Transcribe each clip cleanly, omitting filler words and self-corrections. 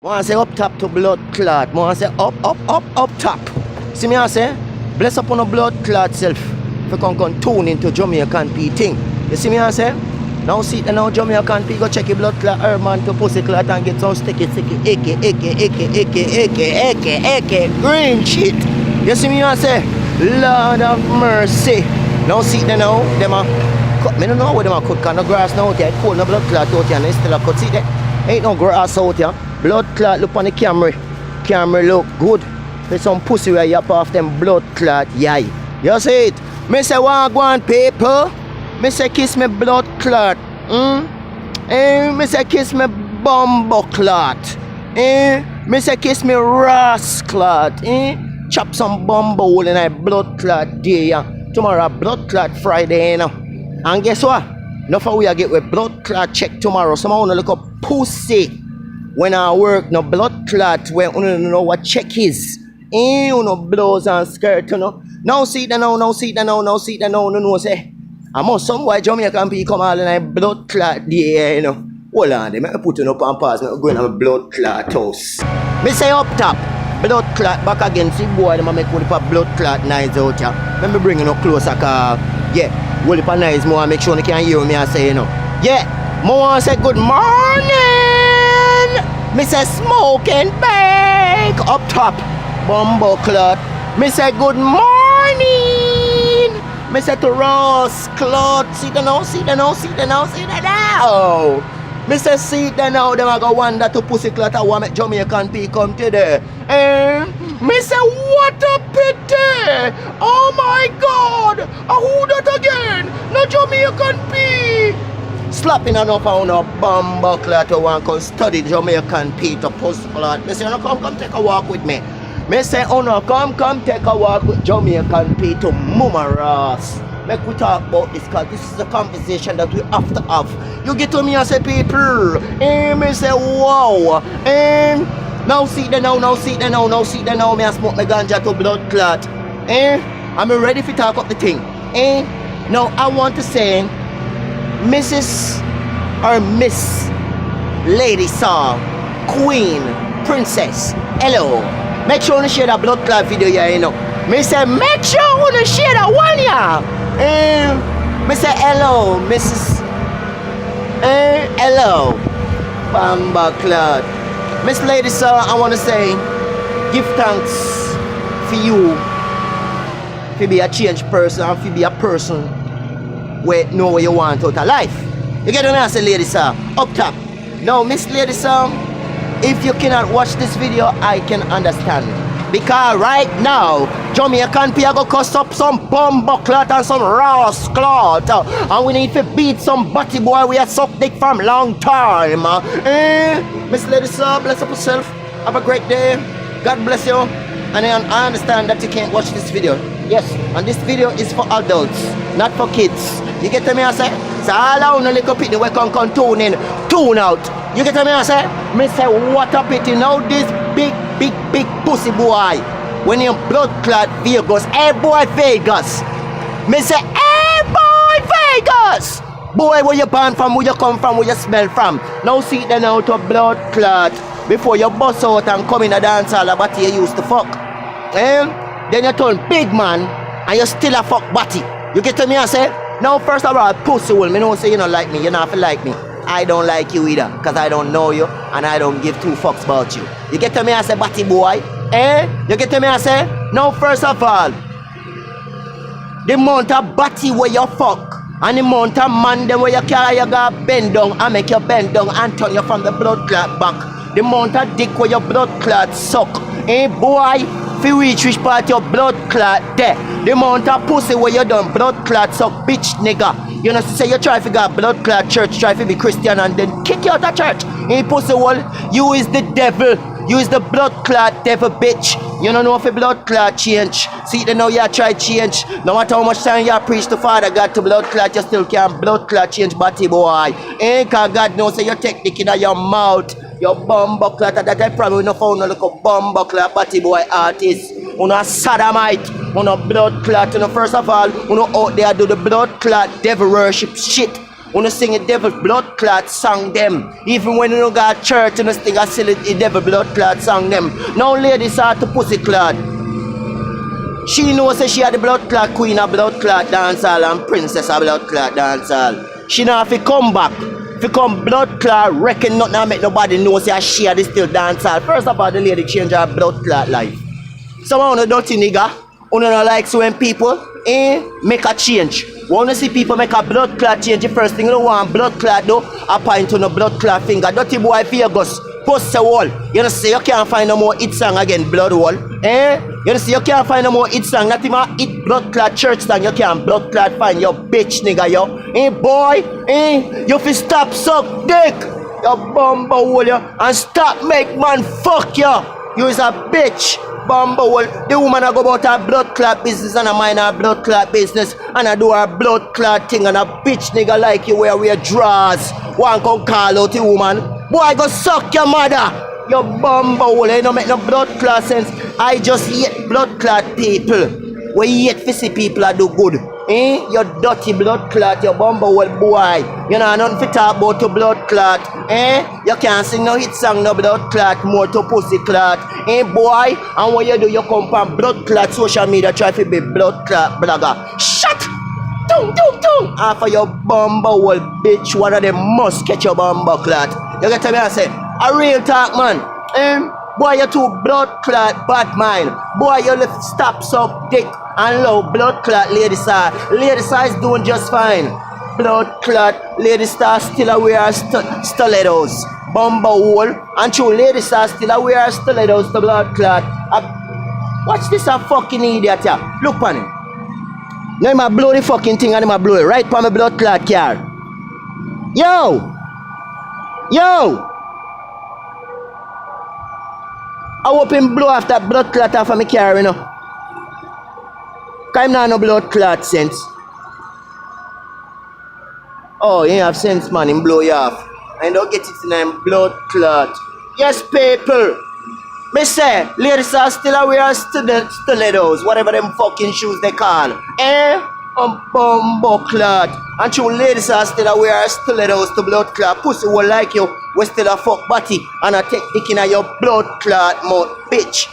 Want to say up top to blood clot. Want to say up top. See me I say? Bless up on a blood clot self. If you can tune into Jamaican P thing. You see me I say? Now see it now Jamaican P go check your blood clot herb man to pussy clot and get some sticky aka green shit. You see me I say? Lord of mercy. Now see it now. Them a cut. Me don't know where them a cut cause no grass now out here. Cold no blood clot out here and they still a cut. See that? Ain't no grass out here. Blood clot look on the camera. Camera look good. There's some pussy where you up off them blood clot yai. You see it? Me say wagwan people. Me say kiss me blood clot. Me say kiss me bumbo clot. Me say kiss me ras clot. Chop some bumbo hole in a blood clot day. Tomorrow blood clot Friday, you know. And guess what? Enough for we get with blood clot check tomorrow. Someone wanna look up pussy. When I work, no blood clot, when you don't know what check is. You know, blows and skirt, you know. Now see that now, no say. I'm on some white Jamaican people come out and I blood clot there, you know. Hold on, they make put it up and pass, I'm going to have a blood clot house. Me say up top, blood clot back again, see boy, them make put up blood clot nice out here. Let me bring it up closer, cause, yeah, hold up a nice more, make sure you can hear me I say, you know. Yeah, more say good morning. Me say smoke and bake up top, bumbo clot. Me say good morning. Me say to Ross clot. See the now. Me say see the now. Them a go wonder to pussy clot. I want make Jamaican people come today. Me say what a pity. Oh my God. Who that again? No Jamaican people. Slapping enough on a bumbo clot to want to study Jamaican Peter post clot. Me say, no, come take a walk with me. Me say, oh no, come take a walk with Jamaican Peter Mama Ross. Make we talk about this because this is a conversation that we have to have. You get to me and say, people. Me say, wow. Now see the now. Me a smoke my ganja to blood clot. I'm ready to talk up the thing. Now I want to say, Mrs. or Miss Lady Song, Queen, Princess, hello. Make sure you share that blood clot video here, you know. Me say, make sure you share that one, yeah. Me say, hello, Mrs. Hello, Bamba clot. Miss Lady Song, I want to say, give thanks for you, to be a changed person, and to be a person where know what you want out of life. You get what I say, Lady Sir? Up top. Now, Miss Lady Sir, if you cannot watch this video, I can understand. Because right now, Jamaican people go cuss up some bumbo clot and some Ross clot. And we need to beat some butty boy we have sucked dick from long time. Miss Lady Sir, bless up yourself. Have a great day. God bless you. And I understand that you can't watch this video. Yes, and this video is for adults, not for kids. You get to me I say? So all I want a little pity we can tune in, tune out. You get to me I say? Me say what a pity now this big pussy boy. When you blood clot Vegas, hey boy Vegas. Me say, hey boy Vegas. Boy where you born from, where you come from, where you smell from. Now see then out of blood clot. Before you bust out and come in a dance hall about you used to fuck. Then you turn big man and you still a fuck body. You get to me and say, now first of all, pussy will me don't say you don't like me, you not feel like me. I don't like you either, because I don't know you and I don't give two fucks about you. You get to me and say, body boy? You get to me and say, now first of all, the amount of body where you fuck and the amount of man them where you carry you go bend down and make you bend down and turn you from the blood clot back. The amount of dick where your blood clot suck. Boy, if you reach which part your blood clot there. The amount of pussy where you done blood clot suck, bitch nigga. You know, say you try to get blood clot church, try to be Christian and then kick you out of church. Pussy wall, you is the devil. You is the blood clot devil, bitch. You don't know if a blood clot change. See, they know you try change. No matter how much time you preach to Father God to blood clot, you still can't blood clot change body boy. Cause God knows say you take dick in your mouth. Your bumbo clot, that I probably no found no little bumbo clot body boy artist. You know sodomite, you know blood clot. You know first of all, you know out there do the blood clot devil worship shit. Wanna sing a devil blood clot song them. Even when you don't got church, you sing a silly devil blood clot song them. Now ladies are to pussy clot. She knows that she had the blood clot queen of blood clot dancehall and princess of blood clot dancehall. She now have to come back. If you come blood clot, reckon nothing and make nobody know say she had this still dancehall. First of all, the lady change her blood clot life. Someone a dirty nigga, who don't like so when people make a change. Wanna see people make a blood clot change, the first thing you don't want blood clot though, a point on a blood clot finger. Dirty boy Vegas, post a wall. You know say you can't find no more hit song again, blood wall. You know say you can't find no more hit song, not even hit blood clot church song, you can't blood clot find your bitch nigga yo. Boy, you fi stop suck dick, you bumbo hole you, and stop make man fuck you. You is a bitch. Bumble, the woman a go about her blood clot business and a mind her blood clot business and a do her blood clot thing and a bitch nigga like you wear drawers. One come call out the woman. Boy go suck your mother. You bumble, you don't make no blood clot sense. I just hate blood clot people. We hate fissy people that do good. You dirty blood clot, you bumble boy. You know nothing to talk about to blood clot. You can't sing no hit song, no blood clot, more to pussy clot. Boy, and what you do, you come from blood clot social media, try to be blood clot blogger. Shut! After your bumble bitch, one of them must catch your bumble clot. You get to me and say, a real talk man. Boy, you too blood clot bad mind. Boy, you left stop suck dick and low blood clot ladies are. Ladies are is doing just fine. Blood clot ladies are still aware stilettos. Bumble hole and true ladies are still aware stilettos to blood clot. Watch this a fucking idiot here. Look on him. Now him a blow the fucking thing and him a blow it right from my blood clot car. Yo! I hope him blow off that blood clot off of my car, you know. Cause him not no blood clot sense. Oh, he have sense, man. Him blow you off. I don't get it in him blood clot. Yes, people. Me say, ladies are still aware of stilettos, whatever them fucking shoes they call. Bumbo clot. And true ladies are still aware of stilettos to blood clot. Pussy will like you. We still a fuck body and I take dick in your blood clot mouth, bitch.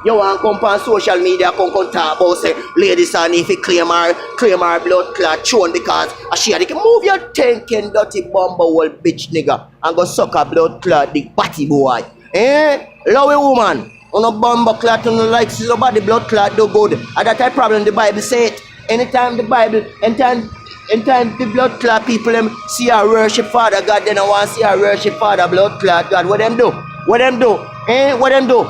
You want come on social media, come talk about say ladies and if you claim her blood clot chone because she can move your thinking dirty bumble bitch nigga and go suck a blood clot the body boy. Love a woman. On a bumble clot on the like somebody blood clot do good. And that type problem the Bible say it. Anytime the Bible, anytime the blood clot people them see her worship Father God, they don't want to see her worship Father blood clot God. What them do? What them do? What them do?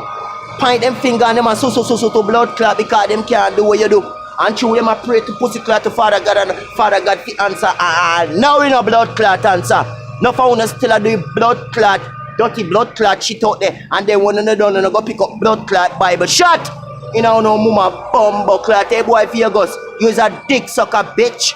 Point them finger on them and so to blood clot because them can't do what you do. And through them I pray to pussy clot to Father God and Father God to answer. Now we know blood clot answer. No for one still do blood clot, dirty blood clot shit out there. And then when they done go pick up blood clot Bible. Shut! You know no mama bumbo clot. Hey boy Vegas, you's a dick sucker bitch.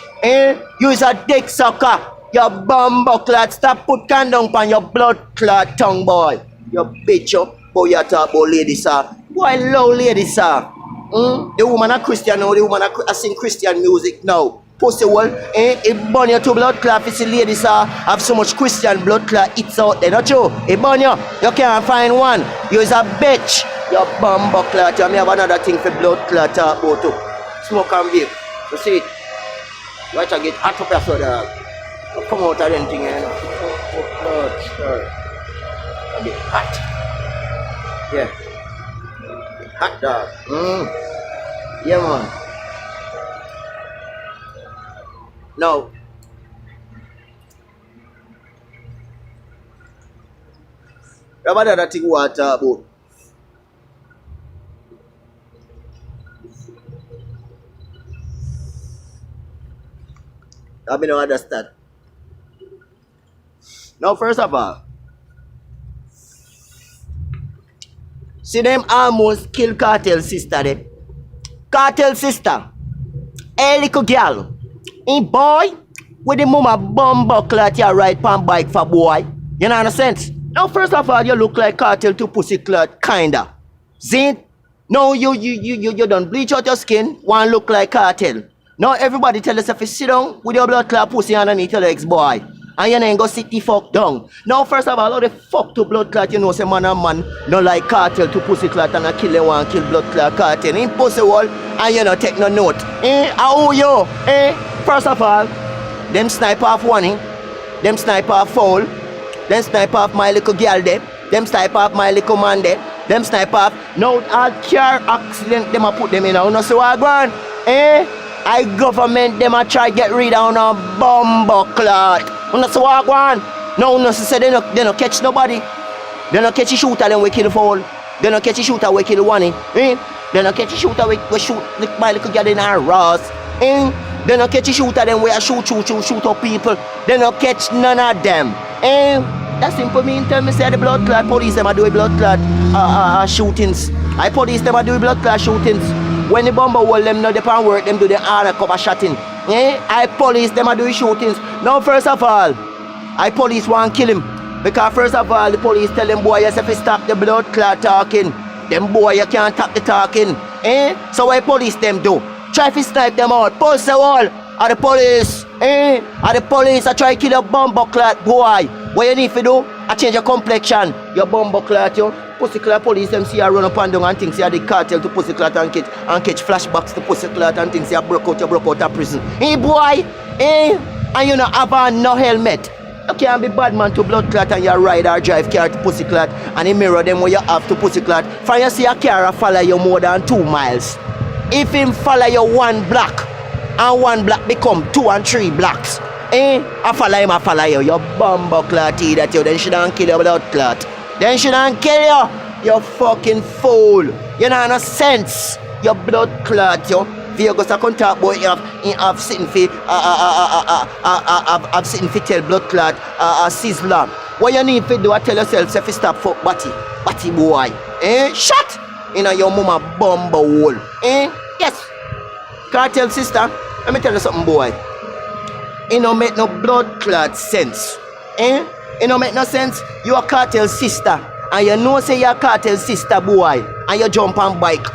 You's a dick sucker. You bumbo clot. Stop put condom on your blood clot tongue boy. You bitch up. Boy you talk about ladies sir. Boy low ladies sir. The woman a Christian now. The woman a sing Christian music now. Pussy wall. It burn you to blood clot. If the ladies sir have so much Christian blood clot it's out there. Not true. It burn you. You can't find one. You's a bitch. You bumbo clot. You may have another thing for blood clot talk about too. Smoke and vape. You see it? Right to get hot up your soda. Come out of them thing, you know. A bit hot. Yeah. Hot dog. Yeah man. Now. What other thing we talk about? I don't understand. Now, first of all, see them almost kill Cartel sister there. Cartel sister, a little girl, boy, with the mama bumbo clot you ride pan bike for boy. You know what I'm saying? Now, first of all, you look like Cartel to pussy clot, kinda. See? Now you done bleach out your skin, one look like Cartel. Now everybody tell us if you sit down with your blood clot pussy underneath your legs, boy. And you ain't go sit the fuck down. Now first of all, how the fuck to blood clot, you know, say man and man no like cartel to pussy clot and a kill them one kill blood clot cartel. In pussy wall and you no take no note. How you? First of all, them snipe off one, them snipe off foul, them snipe off my little girl there, them snipe off my little man there, them snipe off. Now all car accident them a put them in. No so I go on. I government them a try get rid of a bumbo clot. No so I go on. No say they no catch nobody. They no catch a shooter then we kill foul. They no catch a shooter we kill one. They no catch a shooter we shoot my little girl in her Ross. They no catch a shooter then we a shoot up people. They no catch none of them. That's simple mean tell me say the blood clot police them a do blood clot shootings. I police them a do blood clot shootings. When the bomber hold them know they can work them do the undercover shotting. I police them a do shootings. Now first of all, I police want kill him. Because first of all the police tell them boy yes if you stop the blood clot talking. Them boy you can't stop the talking. So what police them do? Try to snipe them out. Pulse the wall. Are the police. Are the police I try to kill a bomber clot boy. What you need to do? I change your complexion. Your bomber clot you. Pussy clot police them see you run up and down and think you are the cartel to pussy clot and catch flashbacks to pussy clot and think you broke out of prison. Boy. And you not have no helmet. You can't be bad man to blood clot and you ride or drive car to pussy clot and you mirror them when you have to pussy clot. For you see a car follow you more than 2 miles. If him follow you 1 block and 1 block become 2 and 3 blocks. I follow you. You bumbo clot that you then shouldn't kill your blood clot. Then shouldn't kill you. You fucking fool. You know no sense. Your blood clot you. Vegas a contact boy have sitting for I've sitting for tell blood clot sizzler. What you need to do I tell yourself if you stop fuck batty boy. Shut in your mama bumbo hole. Yes. Cartel sister, let me tell you something boy. It don't make no blood clot sense. It don't make no sense. You a cartel sister and you know say you a cartel sister boy and you jump on bike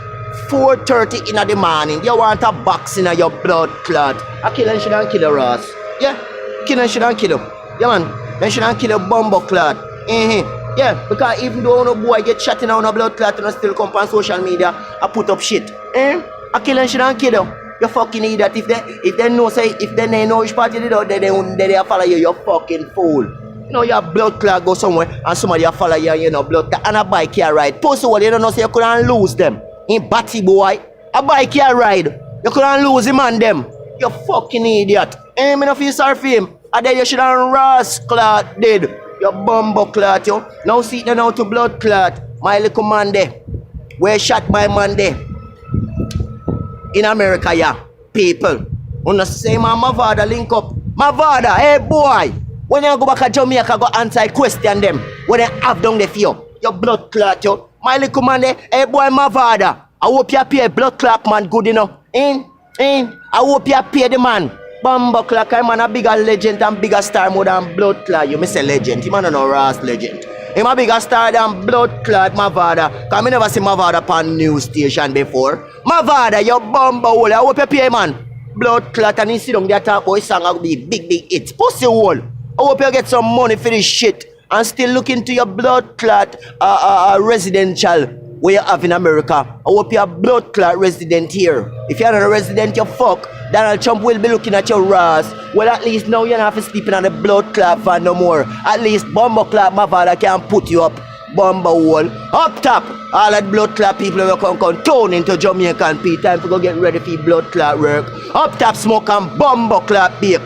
4:30 in the morning. You want a box in your blood clot. A killer shouldn't kill your ass. Yeah, killer shouldn't kill him. Yeah man, they shouldn't kill a bumbo clot. Yeah, because even though no boy get shot in a blood clot and still come on social media I put up shit. A killer shouldn't kill you. You fucking idiot. If they know say if they know which party they do, they follow you, you fucking fool. You know your blood clot go somewhere and somebody follow you and you know blood clot and a bike here ride. Post what you don't know say you couldn't lose them. In batty boy. A bike here ride. You couldn't lose him and them. You fucking idiot. Me no feel sorry for him. And then you should have Ross clot dead. You bumbo clot you. Now see them now to blood clot. My little man there. Where shot by man there. In America, yeah, people. Wanna say my father link up. My father, hey boy, when you go back to Jamaica, go answer question them. When they have down the fear, your blood clot you. My little man there, hey boy, my father. I hope you pay blood clot man good enough. I hope you pay the man. Bumbo clot, I'm a bigger legend and bigger star more than blood clot. You miss a legend. He man no Ross legend. Him a bigger star than blood clot, my father. Cause me never see my father upon news station before. My father, you bumbo hole. I hope you pay man. Blood clot and he sit down there talk about his song will be big hit. Pussy hole. I hope you get some money for this shit. And still look into your blood clot residential where you have in America. I hope you're a blood clot resident here. If you're not a resident, you fuck. Donald Trump will be looking at your ass. Well, at least now you don't have to sleep in on the blood clot van no more. At least bumbo clot my father can put you up. Bumbo hole. Up top, all that blood clot people will come tone into Jamaican people. Time to go get ready for blood clot work. Up top, smoke and bumbo clot bake.